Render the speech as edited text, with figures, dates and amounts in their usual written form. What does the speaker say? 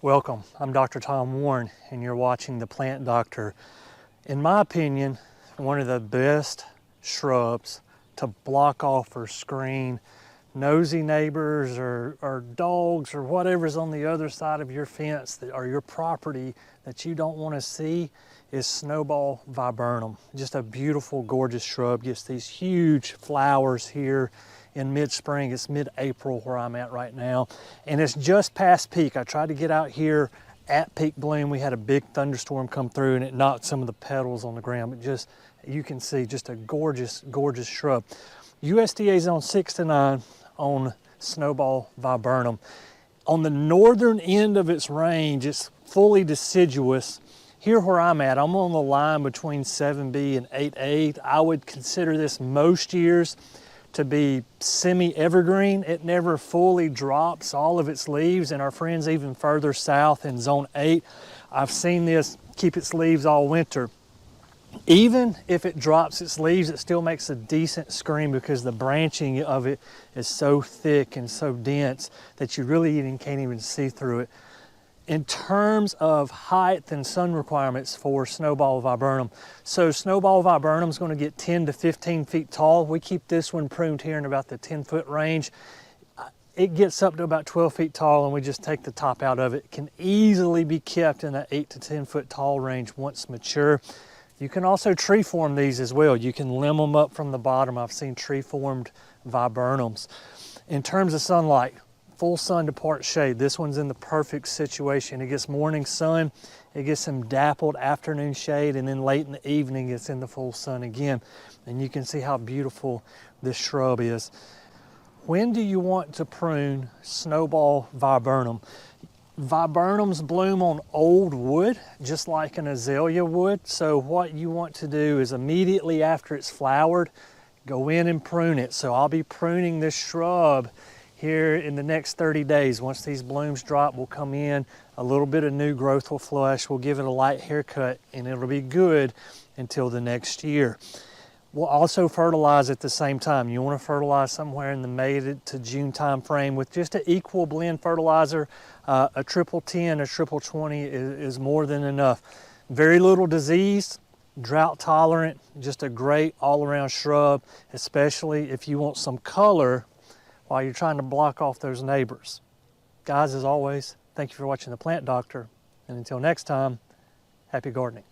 Welcome, I'm Dr. Tom Warren and you're watching The Plant Doctor. In my opinion, one of the best shrubs to block off or screen nosy neighbors or dogs or whatever's on the other side of your fence or your property that you don't want to see is Snowball Viburnum. Just a beautiful, gorgeous shrub. Gets these huge flowers here in mid-spring. It's mid-April where I'm at right now, and it's just past peak. I tried to get out here at peak bloom. We had a big thunderstorm come through and it knocked some of the petals on the ground, but just, you can see, just a gorgeous, gorgeous shrub. USDA Zone 6 to 9 on Snowball Viburnum. On the northern end of its range, it's fully deciduous. Here where I'm at, I'm on the line between 7B and 8A. I would consider this most years to be semi-evergreen. It never fully drops all of its leaves, and our friends even further south in Zone 8, I've seen this keep its leaves all winter. Even if it drops its leaves, it still makes a decent screen because the branching of it is so thick and so dense that you really can't even see through it. In terms of height and sun requirements for Snowball Viburnum, so Snowball Viburnum is going to get 10 to 15 feet tall. We keep this one pruned here in about the 10-foot range. It gets up to about 12 feet tall and we just take the top out of it. It can easily be kept in that 8 to 10 foot tall range once mature. You can also tree form these as well. You can limb them up from the bottom. I've seen tree formed viburnums. In terms of sunlight, full sun to part shade. This one's in the perfect situation. It gets morning sun, it gets some dappled afternoon shade, and then late in the evening it's in the full sun again. And you can see how beautiful this shrub is. When do you want to prune Snowball Viburnum? Viburnums bloom on old wood, just like an azalea would. So what you want to do is immediately after it's flowered, go in and prune it. So I'll be pruning this shrub here in the next 30 days. Once these blooms drop, we'll come in, a little bit of new growth will flush, we'll give it a light haircut, and it'll be good until the next year. We'll also fertilize at the same time. You want to fertilize somewhere in the May to June time frame with just an equal blend fertilizer. A triple 10, a triple 20 is more than enough. Very little disease, drought tolerant, just a great all-around shrub, especially if you want some color while you're trying to block off those neighbors. Guys, as always, thank you for watching The Plant Doctor, and until next time, happy gardening.